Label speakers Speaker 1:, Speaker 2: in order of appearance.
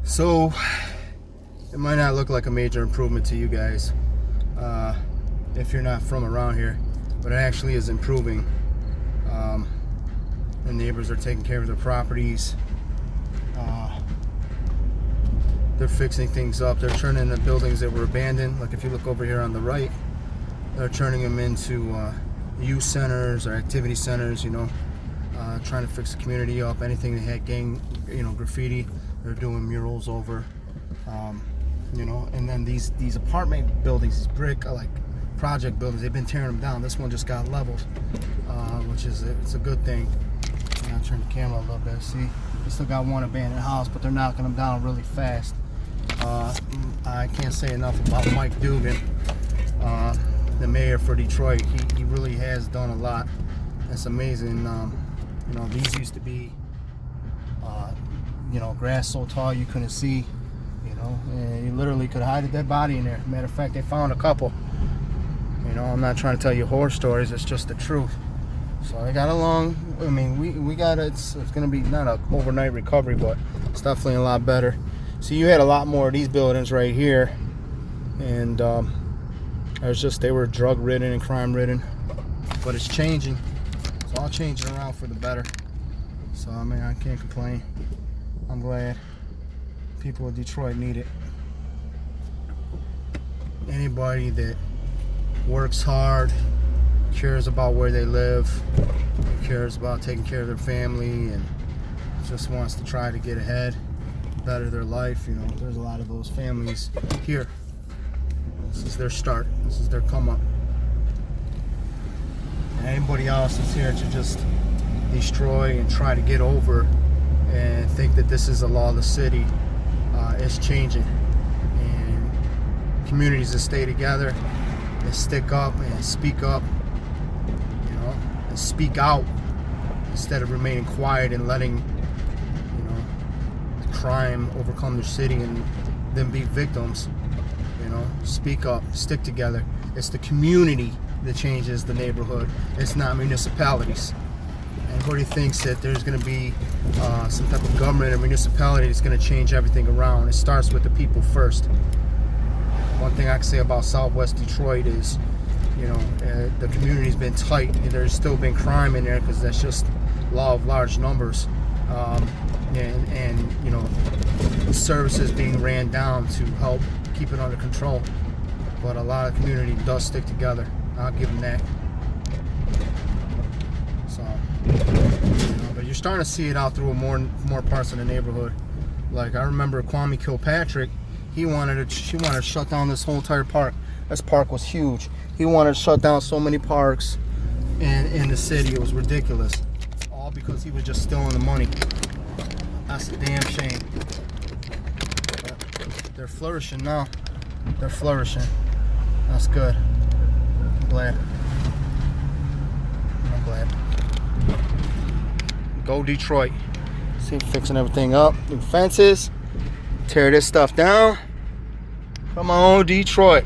Speaker 1: So it might not look like a major improvement to you guys if you're not from around here, but it actually is improving. The neighbors are taking care of their properties. They're fixing things up. They're turning the buildings that were abandoned, like if you look over here on the right, they're turning them into youth centers or activity centers, trying to fix the community up. Anything that had gang, graffiti, they're doing murals over. And then these apartment buildings, these brick project buildings, they've been tearing them down. This one just got leveled, which is it's a good thing. I'll turn the camera a little bit. See, we still got one abandoned house, but they're knocking them down really fast. I can't say enough about Mike Dugan, the mayor for Detroit. He really has done a lot. It's amazing. These used to be, grass so tall you couldn't see, and you literally could hide a dead body in there. Matter of fact, they found a couple. I'm not trying to tell you horror stories. It's just the truth. So they got along. I mean, we got it. It's going to be not an overnight recovery, but it's definitely a lot better. See, you had a lot more of these buildings right here, and they were drug ridden and crime ridden, but it's changing. It's all changing around for the better. So I mean, I can't complain. I'm glad people of Detroit need it. Anybody that works hard, cares about where they live, cares about taking care of their family, and just wants to try to get ahead, better their life. There's a lot of those families here. This is their start. This is their come up. And anybody else is here to just destroy and try to get over and think that this is a lawless city. It's changing, and communities that stay together and stick up and speak up, and speak out instead of remaining quiet and letting crime overcome their city and them be victims. Speak up, stick together. It's the community that changes the neighborhood. It's not municipalities. Anybody thinks that there's going to be some type of government or municipality that's going to change everything around. It starts with the people first. One thing I can say about Southwest Detroit is, the community's been tight. There's still been crime in there because that's just law of large numbers. The services being ran down to help keep it under control. But a lot of the community does stick together. I'll give them that. So, but you're starting to see it out through more parts of the neighborhood. Like I remember Kwame Kilpatrick, she wanted to shut down this whole entire park. This park was huge. He wanted to shut down so many parks in the city. It was ridiculous. All because he was just stealing the money. That's a damn shame. But they're flourishing now. They're flourishing. That's good. I'm glad. Go Detroit. See, fixing everything up. New fences. Tear this stuff down. Come on, Detroit.